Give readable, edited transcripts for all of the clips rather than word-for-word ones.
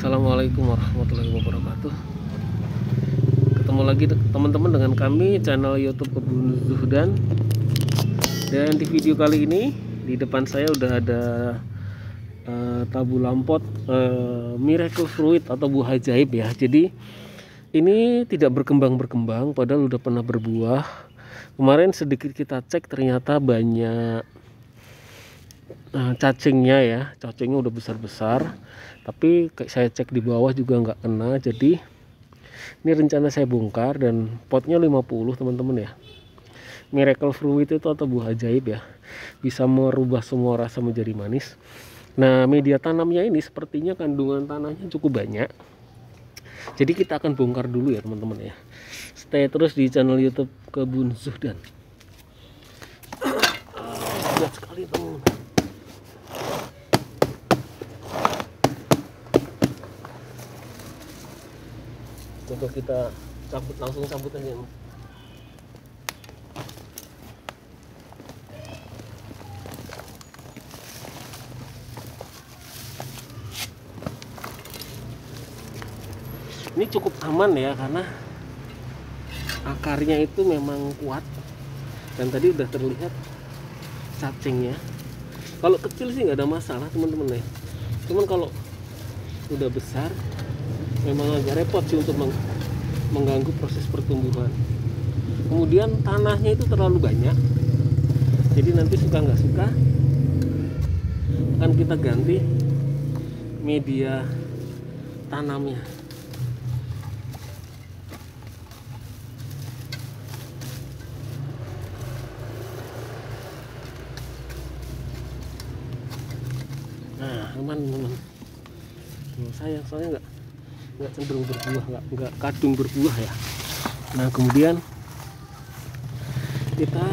Assalamualaikum warahmatullahi wabarakatuh. Ketemu lagi teman-teman dengan kami channel YouTube Kebun Zuhdan. Dan di video kali ini di depan saya udah ada tabu lampot miracle fruit atau buah ajaib ya. Jadi ini tidak berkembang padahal udah pernah berbuah. Kemarin sedikit kita cek ternyata banyak cacingnya ya, cacingnya udah besar-besar, tapi saya cek di bawah juga nggak kena. Jadi ini rencana saya bongkar dan potnya 50 teman-teman ya. Miracle fruit itu atau buah ajaib ya, bisa merubah semua rasa menjadi manis. Nah, media tanamnya ini sepertinya kandungan tanahnya cukup banyak, jadi kita akan bongkar dulu ya teman-teman ya. Stay terus di channel YouTube Kebun Zuhdan. Berat sekali teman-teman. Coba kita langsung cabut aja. Ini cukup aman ya, karena akarnya itu memang kuat dan tadi udah terlihat cacingnya. Kalau kecil sih nggak ada masalah teman-teman ya, cuman kalau udah besar memang agak repot sih untuk mengganggu proses pertumbuhan. Kemudian tanahnya itu terlalu banyak, jadi nanti suka nggak suka akan kita ganti media tanamnya. Nah, aman teman-teman. Sayang soalnya nggak cenderung berbuah, nggak kadung berbuah ya. Nah, kemudian kita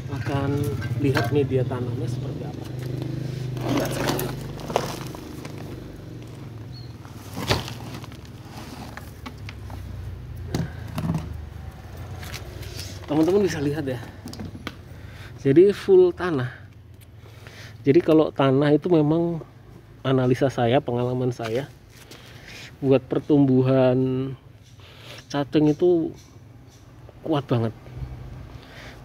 akan lihat media tanamnya seperti apa. Teman-teman bisa lihat ya, jadi full tanah. Jadi kalau tanah itu memang analisa saya, pengalaman saya, buat pertumbuhan cacing itu kuat banget.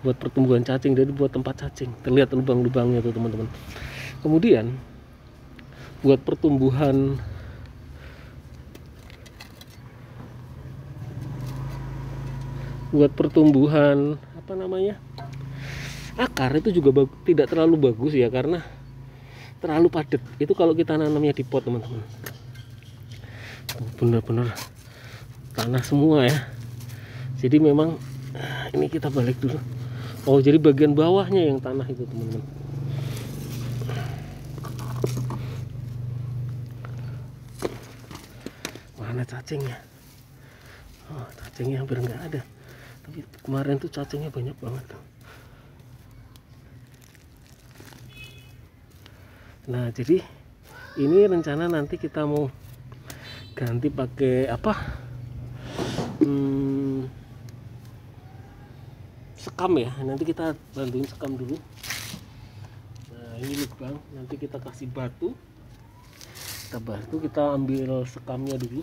Buat pertumbuhan cacing, jadi buat tempat cacing, terlihat lubang-lubangnya tuh teman-teman. Kemudian buat pertumbuhan apa namanya, akar itu juga tidak terlalu bagus ya, karena terlalu padat. Itu kalau kita nanamnya di pot teman-teman, bener-bener tanah semua ya. Jadi memang ini kita balik dulu. Oh, jadi bagian bawahnya yang tanah itu teman-teman. Mana cacingnya? Oh, cacingnya hampir nggak ada. Tapi kemarin tuh cacingnya banyak banget. Nah, jadi ini rencana nanti kita mau ganti pakai apa? Sekam ya. Nanti kita bantuin sekam dulu. Nah, ini lubang, nanti kita kasih batu. Kita ambil sekamnya dulu.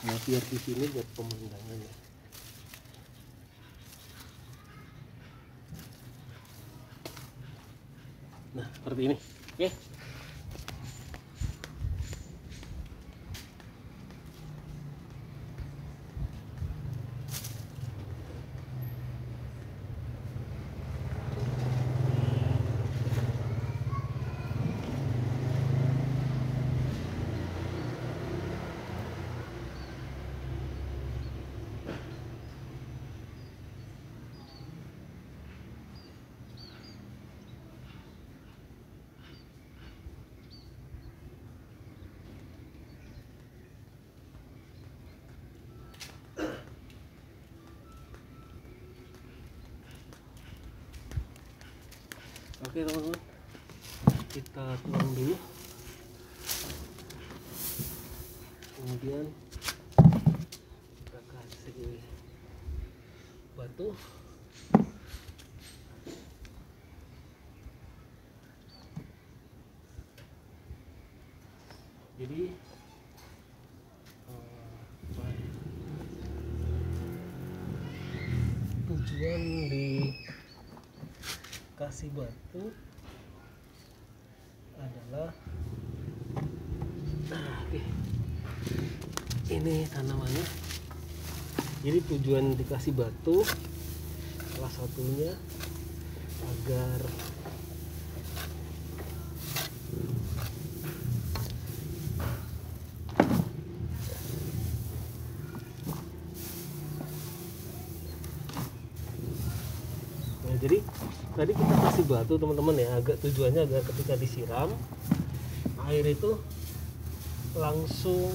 Nah, biar di sini buat pemandangannya. Nah, seperti ini. Oke. Oke teman-teman, kita tuang dulu, kemudian kita kasih batu. Jadi dikasih batu adalah ini tanamannya. Jadi tujuan dikasih batu salah satunya agar jadi tadi kita kasih batu teman-teman ya, agak tujuannya agar ketika disiram air itu langsung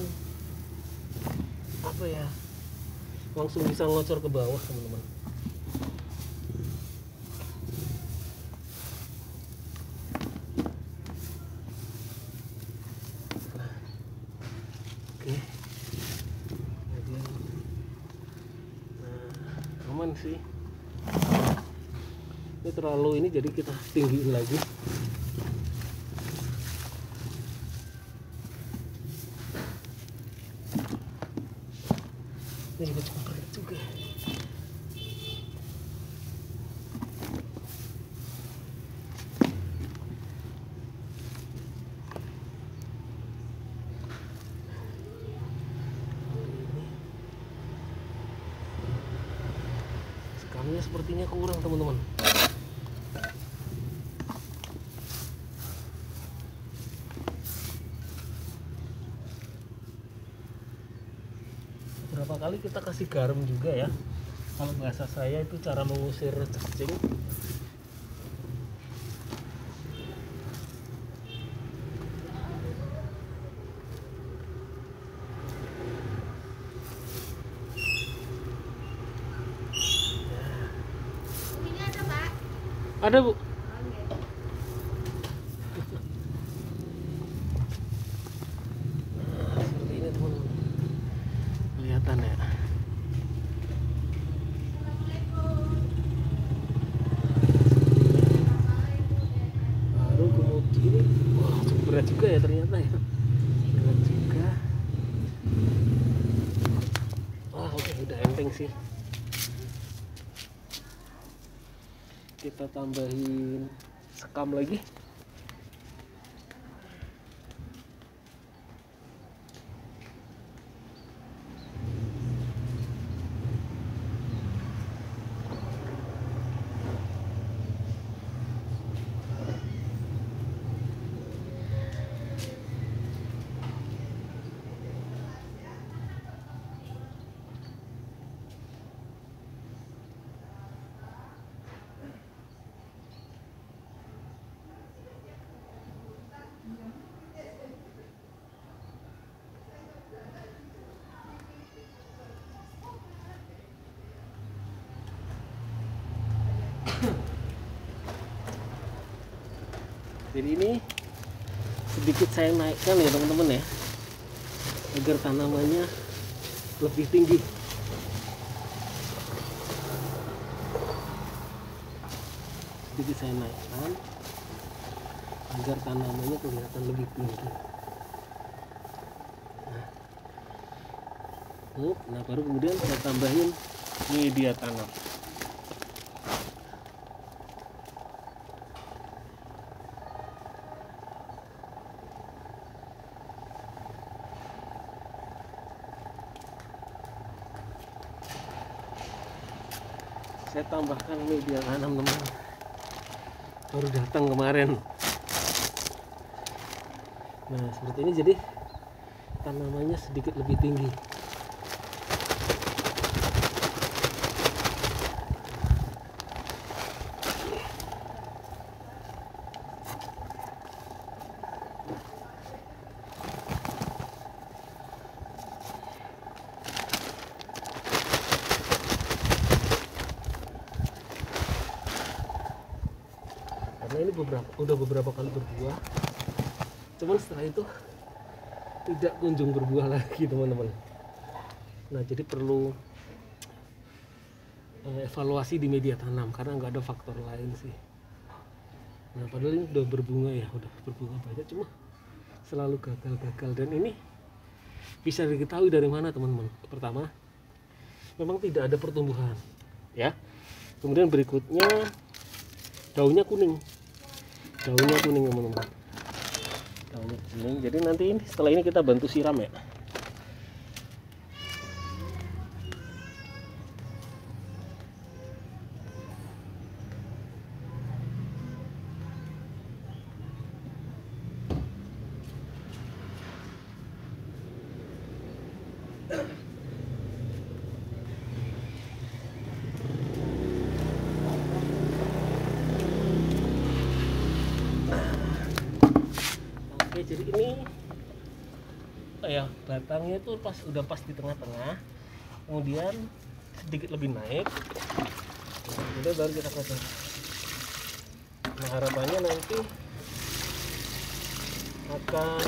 langsung bisa ngocor ke bawah teman-teman. Oke, kemudian aman sih. Ini terlalu ini, jadi kita tinggiin lagi. Ini juga cukup berat juga. Sekamnya sepertinya kurang teman-teman. Berapa kali kita kasih garam juga ya, kalau bahasa saya itu cara mengusir cacing. Ini ada Pak? Ada Bu. Seperti ini teman-teman, kelihatan ya. Baru kemudian wah, cukup berat juga ya ternyata ya, berat juga. Wah oke, udah enteng sih. Kita tambahin sekam lagi. Jadi ini sedikit saya naikkan ya teman-teman ya, agar tanamannya lebih tinggi. Sedikit saya naikkan agar tanamannya kelihatan lebih tinggi. Nah baru kemudian saya tambahin media tanam. Saya tambahkan media tanam teman, baru datang kemarin. Nah seperti ini, jadi tanamannya sedikit lebih tinggi. Karena ini udah beberapa kali berbuah, cuman setelah itu tidak kunjung berbuah lagi teman-teman. Nah jadi perlu evaluasi di media tanam, karena nggak ada faktor lain sih. Nah padahal ini udah berbunga ya, udah berbunga banyak, cuma selalu gagal-gagal. Dan ini bisa diketahui dari mana teman-teman? Pertama, memang tidak ada pertumbuhan ya. Kemudian berikutnya daunnya kuning teman-teman, daunnya kuning. Jadi nanti setelah ini kita bantu siram ya. Oke, jadi ini ya batangnya itu udah pas di tengah-tengah, kemudian sedikit lebih naik, udah baru kita potong. Nah, harapannya nanti akan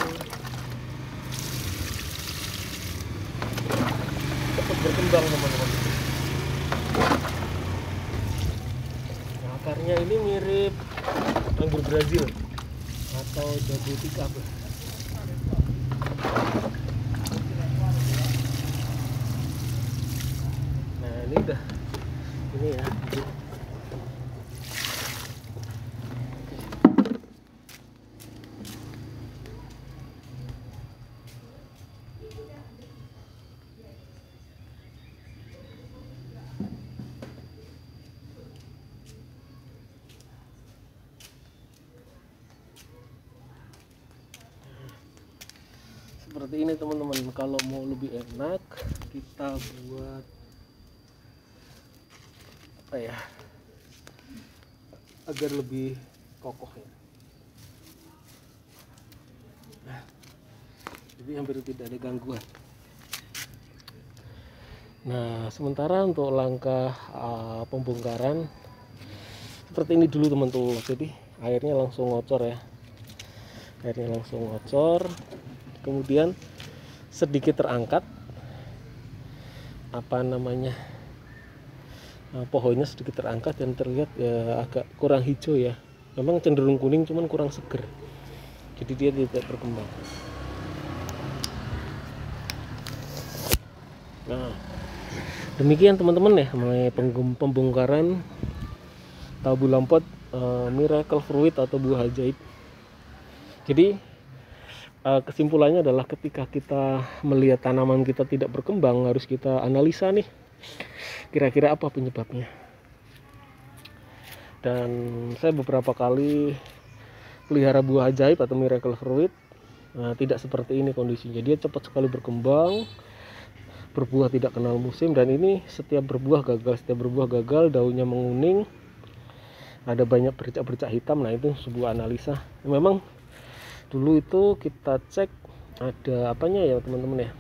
cepat berkembang teman-teman. Nah, akarnya ini mirip anggur Brazil atau jabuticaba. Nah, ini udah ini ya. Seperti ini teman-teman. Kalau mau lebih enak kita buat apa ya, agar lebih kokoh ya. Nah, jadi hampir tidak ada gangguan. Nah, sementara untuk langkah pembongkaran seperti ini dulu teman-teman. Jadi airnya langsung ngocor ya, kemudian sedikit terangkat pohonnya sedikit terangkat dan terlihat ya agak kurang hijau ya, memang cenderung kuning cuman kurang seger, jadi dia tidak berkembang. Nah, demikian teman-teman ya mengenai pembongkaran tabu lampot miracle fruit atau buah ajaib. Jadi kesimpulannya adalah ketika kita melihat tanaman kita tidak berkembang, harus kita analisa nih kira-kira apa penyebabnya. Dan saya beberapa kali pelihara buah ajaib atau miracle fruit, tidak seperti ini kondisinya. Dia cepat sekali berkembang, berbuah tidak kenal musim, dan ini setiap berbuah gagal, daunnya menguning, ada banyak bercak-bercak hitam. Nah, itu sebuah analisa. Memang dulu itu kita cek ada apanya ya teman-teman ya,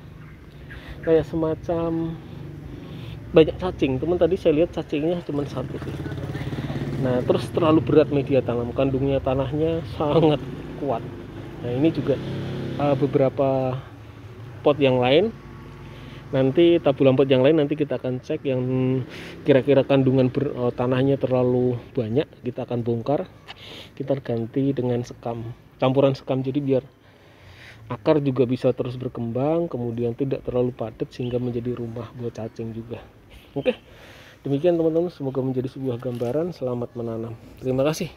kayak semacam banyak cacing. Teman tadi saya lihat cacingnya cuma satu sih. Nah, terus terlalu berat media tanam, kandungnya tanahnya sangat kuat. Nah, ini juga beberapa pot yang lain, nanti tabu lampot yang lain nanti kita akan cek yang kira-kira kandungan tanahnya terlalu banyak, kita akan bongkar, kita ganti dengan campuran sekam, jadi biar akar juga bisa terus berkembang, kemudian tidak terlalu padat sehingga menjadi rumah buat cacing juga. Oke, demikian teman-teman, semoga menjadi sebuah gambaran. Selamat menanam, terima kasih.